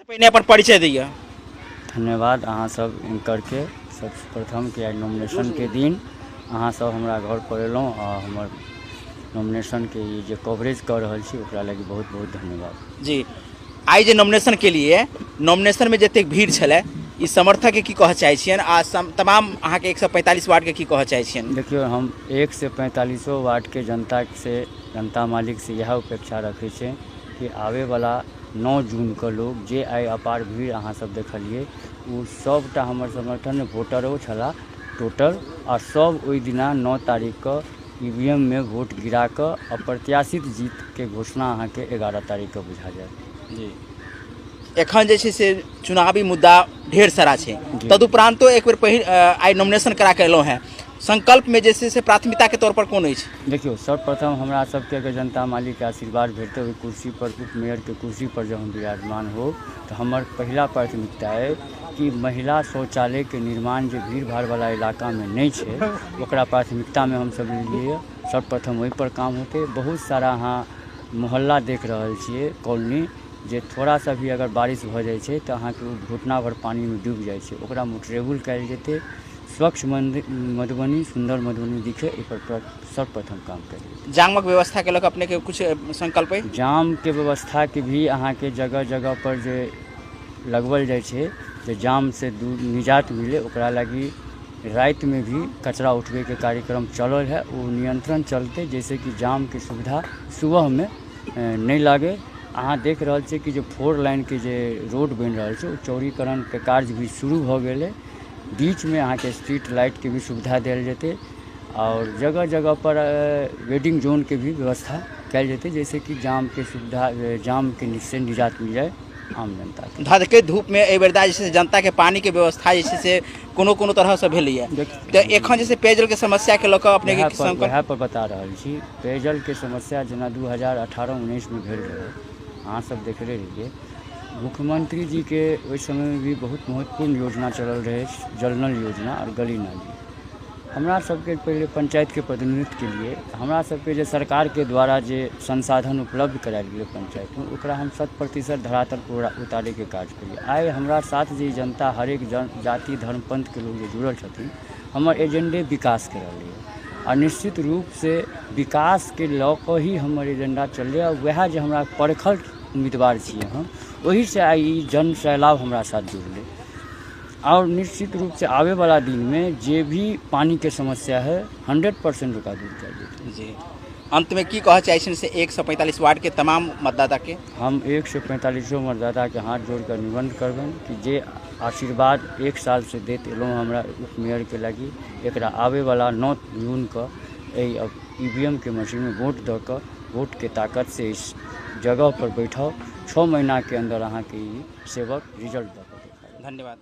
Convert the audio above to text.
पहले अपन परिचय दिए। धन्यवाद अहाँ सब करके सर्वप्रथम के नॉमिनेशन के दिन अहाँ सब हमरा घर पर एलहुँ आ हमर नॉमिनेशन के ये जो कवरेज कर रहल छी ओकरा लगी बहुत बहुत धन्यवाद। जी आई जे नॉमिनेशन के लिए नॉमिनेशन में जतेक भीड़ छलै ई समर्थक के की कह चाहे छियन आ तमाम अहाँ के 145 वार्ड के की कह चाहे छियन? देखियो हम 1 से 45 वार्ड के जनता मालिक से यह अपेक्षा रखे छे कि आवे वाला 9 जून के लोग जे आई अपार भीड़ अहाँ सब देखलिए वो सबटा हमर समर्थन वोटरो छला टोटल और सब ओई दिना 9 तारीख के ईवीएम में वोट गिरा के अप्रत्याशित जीत के घोषणा अहाँ के 11 तारीख के बुझा जाए। जी एखन जे छै से चुनावी मुद्दा ढेर सारा छै, तदुपरांतो एक बेर आई नॉमिनेशन करा के एलहुँ हैं, संकल्प में जैसे से प्राथमिकता के तौर पर कौन अछि? देखियो सर्वप्रथम हमरा सबके अगर जनता मालिक के आशीर्वाद भेटते हुए कुर्सी पर उप मेयर के कुर्सी पर जब हम विराजमान हो तो हमार पहला प्राथमिकता है कि महिला शौचालय के निर्माण जो भीड़ भाड़ वाला इलाका में नहीं है ओकरा प्राथमिकता में हम सब लिए सर्वप्रथम वही पर काम होते। बहुत सारा अहाँ मोहल्ला देख रहा छे कॉलोनी जे थोड़ा सा भी अगर बारिश हो जाए छे तो अहाँ के घुटना भर पानी में डूब जाए छे, ओकरा मोटरेबल कयल जेते, स्वच्छ मधुबनी सुंदर मधुबनी दिखे ए पर सर्वप्रथम काम करिए। जामक व्यवस्था के लग अपने के कुछ संकल्प है? जाम के व्यवस्था के भी अहाँ के जगह जगह पर जे लगवल जाए छे जे जाम से दूर निजात मिले ओकरा लगी रात में भी कचरा उठवे के कार्यक्रम चलल है, वो नियंत्रण चलते जैसे कि जाम के सुविधा सुबह में नहीं लागे। अहाँ देख रहा छे कि जो 4 लाइन के जे रोड बन रहा है चौड़ीकरण के कार्य भी शुरू हो गए, बीच में अहाँ के स्ट्रीट लाइट के भी सुविधा दिल जेते और जगह जगह पर वेडिंग जोन के भी व्यवस्था कल जेते जैसे कि जाम के सुविधा जाम के से निजात मिल जाए आम जनता के। धधके धूप में एहि बेर जैसे जनता के पानी के व्यवस्था जैसे से कोनो तरह से भेलैया तो एखन जैसे पेयजल के समस्या के लऽ कऽ अपने वएह पर बता रहल छी। पेयजल के समस्या जना 2018-19 में भेल रहे अहाँ सब देखले रहिए, मुख्यमंत्री जी के उस समय में भी बहुत महत्वपूर्ण योजना चलल रहे, जल नल योजना और गली नाली। हमरा सबके पहले पंचायत के प्रतिनिधित्व के लिए हमरा सबके जे सरकार के द्वारा जे संसाधन उपलब्ध करायल गेल पंचायत में ओकरा हम 100% धरातल पर उतारे के काज करिए। आइ हमरा साथ जे जनता हरेक जाति धर्म पंथ के लोग जे जुड़ल छथिन हमर एजेंडे विकास के रहलै और निश्चित रूप से विकास के लऽ कऽ ही हमर एजेंडा चललै और वएह जे हमरा परखल उम्मीदवार छियै हम वही से आई जन सैलाब हमरा साथ जुड़ले और निश्चित रूप से आवे वाला दिन में जे भी पानी के समस्या है 100% रुका दूर कर देते। जी अंत में की कह चाहे से 145 वार्ड के तमाम मतदाता के हम 145 मतदाता के हाथ जोड़ कर निबंध करबन कि जे आशीर्वाद 1 साल से देते एलहुँ हमरा उप मेयर के लगी एकरा आवे वाला 9 जून के ईवीएम के मशीन में वोट दऽ कऽ वोट के ताकत से इस जगह पर बैठाओ 6 महीना के अंदर अहाँ के सेवक रिजल्ट दऽ कऽ। धन्यवाद।